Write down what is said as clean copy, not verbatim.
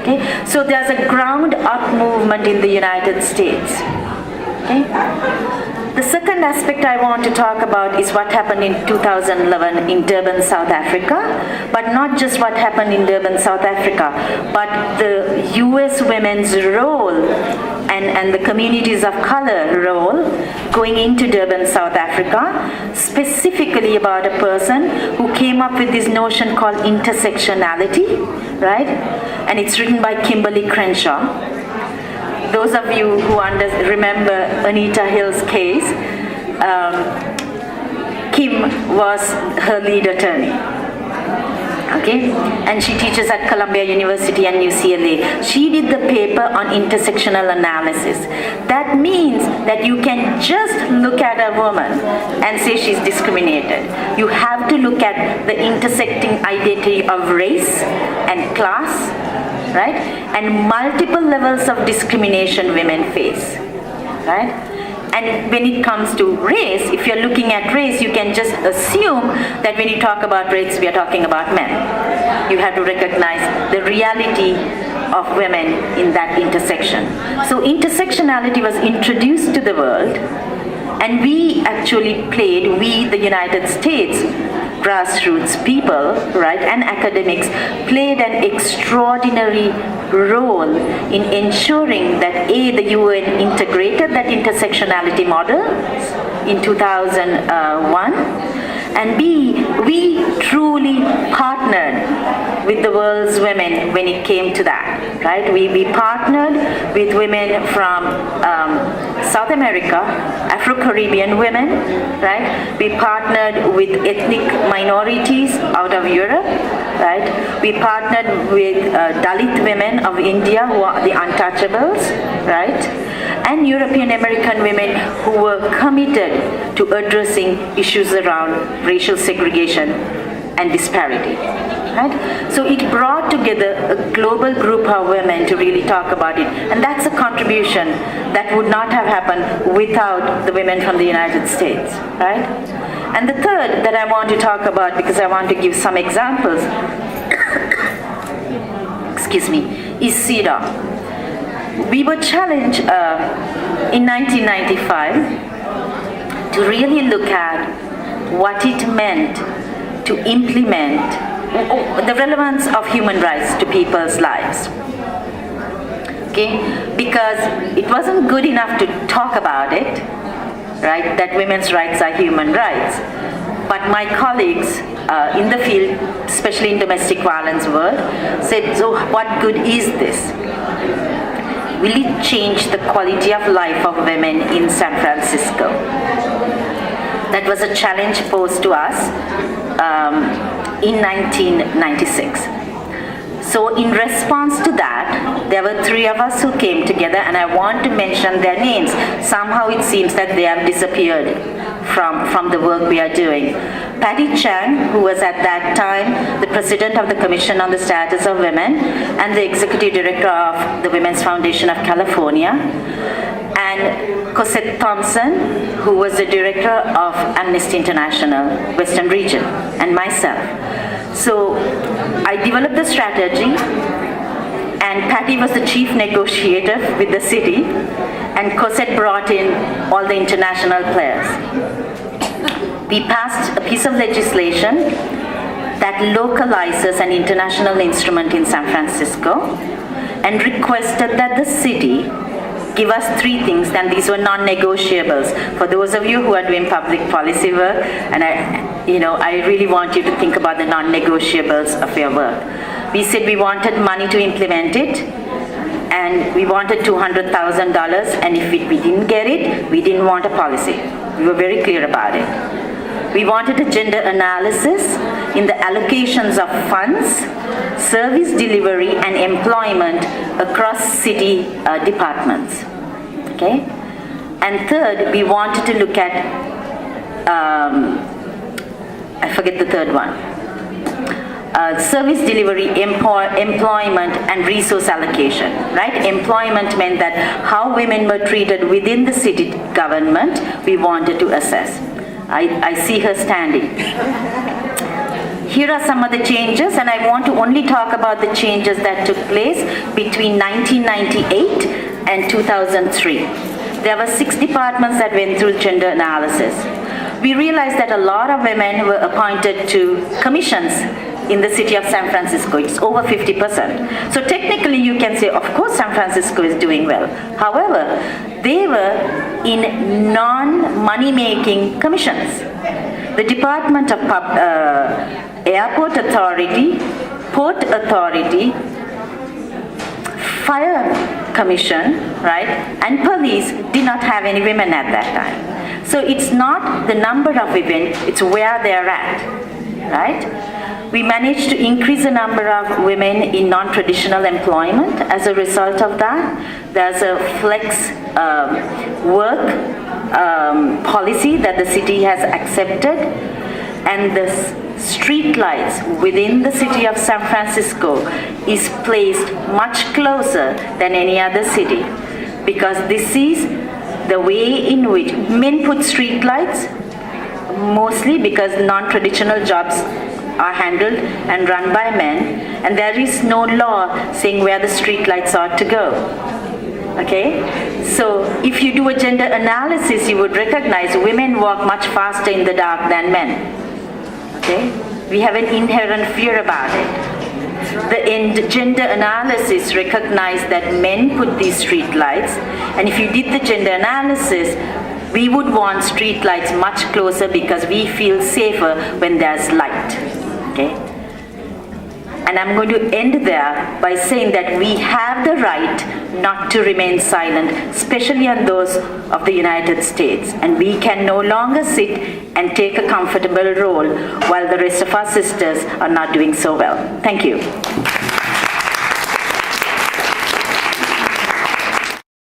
Okay? So there's a ground up movement in the United States. Okay? The second aspect I want to talk about is what happened in 2011 in Durban, South Africa, but not just what happened in Durban, South Africa, but the US women's role and the communities of color role going into Durban, South Africa, specifically about a person who came up with this notion called intersectionality, right? And it's written by Kimberly Crenshaw. Those of you who remember Anita Hill's case, Kim was her lead attorney. Okay, and she teaches at Columbia University and UCLA. She did the paper on intersectional analysis. That means that you can just look at a woman and say she's discriminated. You have to look at the intersecting identity of race and class, right? And multiple levels of discrimination women face, right? And when it comes to race, if you're looking at race, you can just assume that when you talk about race, we are talking about men. You have to recognize the reality of women in that intersection. So intersectionality was introduced to the world, and we actually played, the United States, grassroots people, right, and academics played an extraordinary role in ensuring that the UN integrated that intersectionality model in 2001, and B, we truly partnered with the world's women when it came to that, right? We partnered with women from South America, Afro-Caribbean women, right? We partnered with ethnic minorities out of Europe, right? We partnered with Dalit women of India who are the untouchables, right? And European American women who were committed to addressing issues around racial segregation and disparity. Right? So it brought together a global group of women to really talk about it. And that's a contribution that would not have happened without the women from the United States. Right? And the third that I want to talk about, because I want to give some examples, excuse me, is CEDAW. We were challenged in 1995 to really look at what it meant to implement the relevance of human rights to people's lives. Okay? Because it wasn't good enough to talk about it, right, that women's rights are human rights. But my colleagues in the field, especially in domestic violence world, said, so what good is this? Will it change the quality of life of women in San Francisco? That was a challenge posed to us in 1996. So in response to that, there were 3 of us who came together, and I want to mention their names. Somehow it seems that they have disappeared from the work we are doing. Patty Chang, who was at that time the president of the Commission on the Status of Women and the executive director of the Women's Foundation of California, and Cosette Thompson, who was the director of Amnesty International Western Region, and myself. So I developed the strategy, and Patty was the chief negotiator with the city, and Cosette brought in all the international players. We passed a piece of legislation that localizes an international instrument in San Francisco and requested that the city give us 3 things, and these were non-negotiables. For those of you who are doing public policy work, and I really want you to think about the non-negotiables of your work. We said we wanted money to implement it, and we wanted $200,000, and if we didn't get it, we didn't want a policy. We were very clear about it. We wanted a gender analysis in the allocations of funds, service delivery, and employment across city departments. Okay? And third, we wanted to look at, I forget the third one, service delivery, employment, and resource allocation, right? Employment meant that how women were treated within the city government, we wanted to assess. I see her standing. here are some of the changes, and I want to only talk about the changes that took place between 1998 and 2003. There were 6 departments that went through gender analysis. We realized that a lot of women were appointed to commissions in the city of San Francisco. It's over 50%. So technically you can say, of course, San Francisco is doing well. However, they were in non-money-making commissions. The Department of Airport Authority, Port Authority, Fire Commission, right, and police did not have any women at that time. So it's not the number of women, it's where they're at, right? We managed to increase the number of women in non-traditional employment. As a result of that, there's a flex work policy that the city has accepted, and the street lights within the city of San Francisco is placed much closer than any other city, because this is the way in which men put street lights mostly because non-traditional jobs are handled and run by men, and there is no law saying where the street lights are to go. Okay, so if you do a gender analysis, you would recognize women walk much faster in the dark than men. Okay, we have an inherent fear about it. The gender analysis recognized that men put these street lights, and if you did the gender analysis, we would want street lights much closer because we feel safer when there's light. Okay. And I'm going to end there by saying that we have the right not to remain silent, especially on those of the United States. And we can no longer sit and take a comfortable role while the rest of our sisters are not doing so well. Thank you.